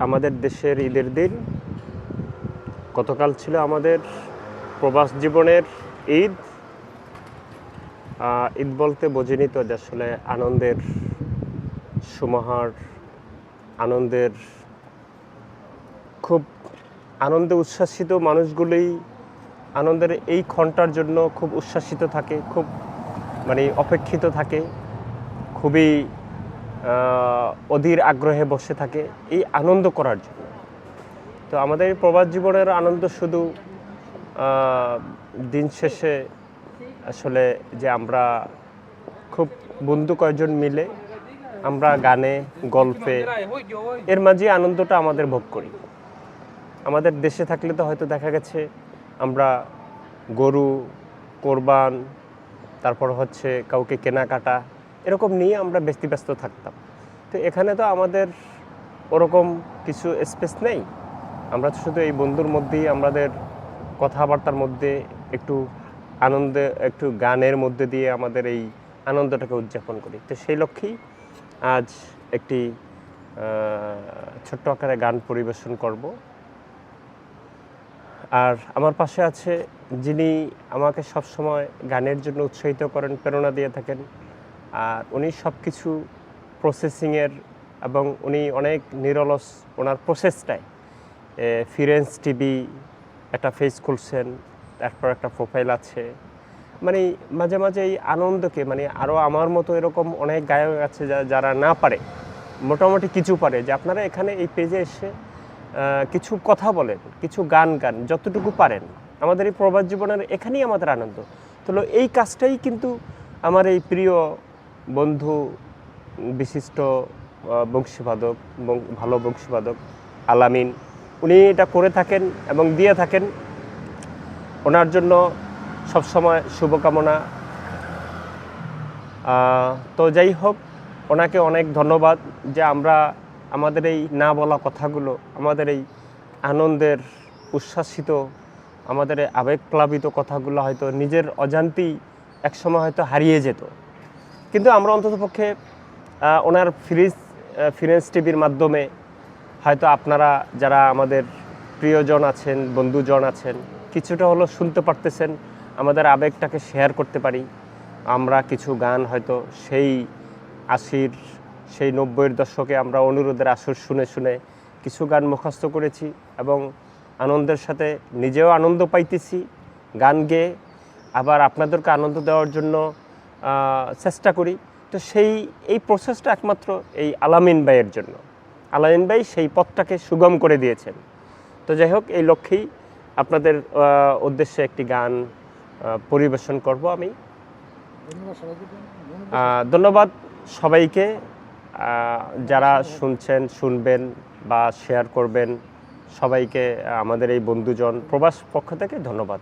আমাদের দেশের ঈদের দিন। গতকাল ছিল আমাদের প্রবাস জীবনের ঈদ। ঈদ বলতে বোঝেনি তো যে আসলে আনন্দের সমাহার, আনন্দের খুব আনন্দে উচ্ছ্বাসিত মানুষগুলোই আনন্দের এই ক্ষণটার জন্য খুব উচ্ছ্বাসিত থাকে, খুব অপেক্ষিত থাকে, খুবই অধীর আগ্রহে বসে থাকে এই আনন্দ করার জন্য। তো আমাদের এই প্রবাস জীবনের আনন্দ শুধু দিন শেষে আসলে যে আমরা খুব বন্ধু কয়েকজন মিলে আমরা গানে গল্পে এর মাঝে আনন্দটা আমাদের ভোগ করি। আমাদের দেশে থাকলে তো হয়তো দেখা গেছে আমরা গরু কোরবান, তারপর হচ্ছে কাউকে কেনাকাটা এরকম নিয়ে আমরা ব্যস্ত থাকতাম। তো এখানে তো আমাদের ওরকম কিছু স্পেস নেই। আমরা তো শুধু এই বন্ধুর মধ্যেই আমাদের কথাবার্তার মধ্যে একটু আনন্দে, একটু গানের মধ্যে দিয়ে আমাদের এই আনন্দটাকে উদযাপন করি। তো সেই লক্ষ্যেই আজ একটি ছোট্ট আকারে গান পরিবেশন করব। আর আমার পাশে আছে যিনি আমাকে সবসময় গানের জন্য উৎসাহিত করেন, প্রেরণা দিয়ে থাকেন। আর উনি সব কিছু প্রসেসিংয়ের এবং উনি অনেক নিরলস ওনার প্রসেসটায় ফিরেন্স টিভি একটা ফেস খুলছেন, তারপর একটা প্রোফাইল আছে। মাঝে মাঝে এই আনন্দকে আরও আমার মতো এরকম অনেক গায়ক আছে যারা না পারে, মোটামুটি কিছু পারে, যে আপনারা এখানে এই পেজে এসে কিছু কথা বলেন, কিছু গান যতটুকু পারেন। আমাদের এই প্রবাস জীবনের এখানেই আমাদের আনন্দ। তো এই কাজটাই কিন্তু আমার এই প্রিয় বন্ধু, বিশিষ্ট বংশীবাদক, ভালো বংশীবাদক আলামিন, উনি এটা করে থাকেন এবং দিয়ে থাকেন। ওনার জন্য সবসময় শুভকামনা। তো যাই হোক, ওনাকে অনেক ধন্যবাদ যে আমরা আমাদের এই না বলা কথাগুলো, আমাদের এই আনন্দের উচ্ছ্বাসিত, আমাদের এই আবেগপ্লাবিত কথাগুলো হয়তো নিজের অজান্তেই একসময় হয়তো হারিয়ে যেত, কিন্তু আমরা অন্ততপক্ষে ওনার ফিরেন্স টিভির মাধ্যমে হয়তো আপনারা যারা আমাদের প্রিয়জন আছেন, বন্ধুজন আছেন, কিছুটা হলো শুনতে পারতেছেন, আমাদের আবেগটাকে শেয়ার করতে পারি। আমরা কিছু গান হয়তো সেই 80-র, সেই 90-এর দশকে আমরা অনুরোধের আসর শুনে শুনে কিছু গান মুখস্থ করেছি এবং আনন্দের সাথে নিজেও আনন্দ পাইতেছি গান গেয়ে, আবার আপনাদেরকে আনন্দ দেওয়ার জন্য চেষ্টা করি। তো এই প্রসেসটা একমাত্র এই আলামিন ভাইয়ের জন্য। আলামিন ভাই সেই পথটাকে সুগম করে দিয়েছেন। তো যাই হোক, এই লক্ষ্যেই আপনাদের উদ্দেশ্যে একটি গান পরিবেশন করব আমি। ধন্যবাদ সবাইকে, যারা শুনছেন, শুনবেন বা শেয়ার করবেন, সবাইকে আমাদের এই বন্ধুজন প্রবাস পক্ষ থেকে ধন্যবাদ।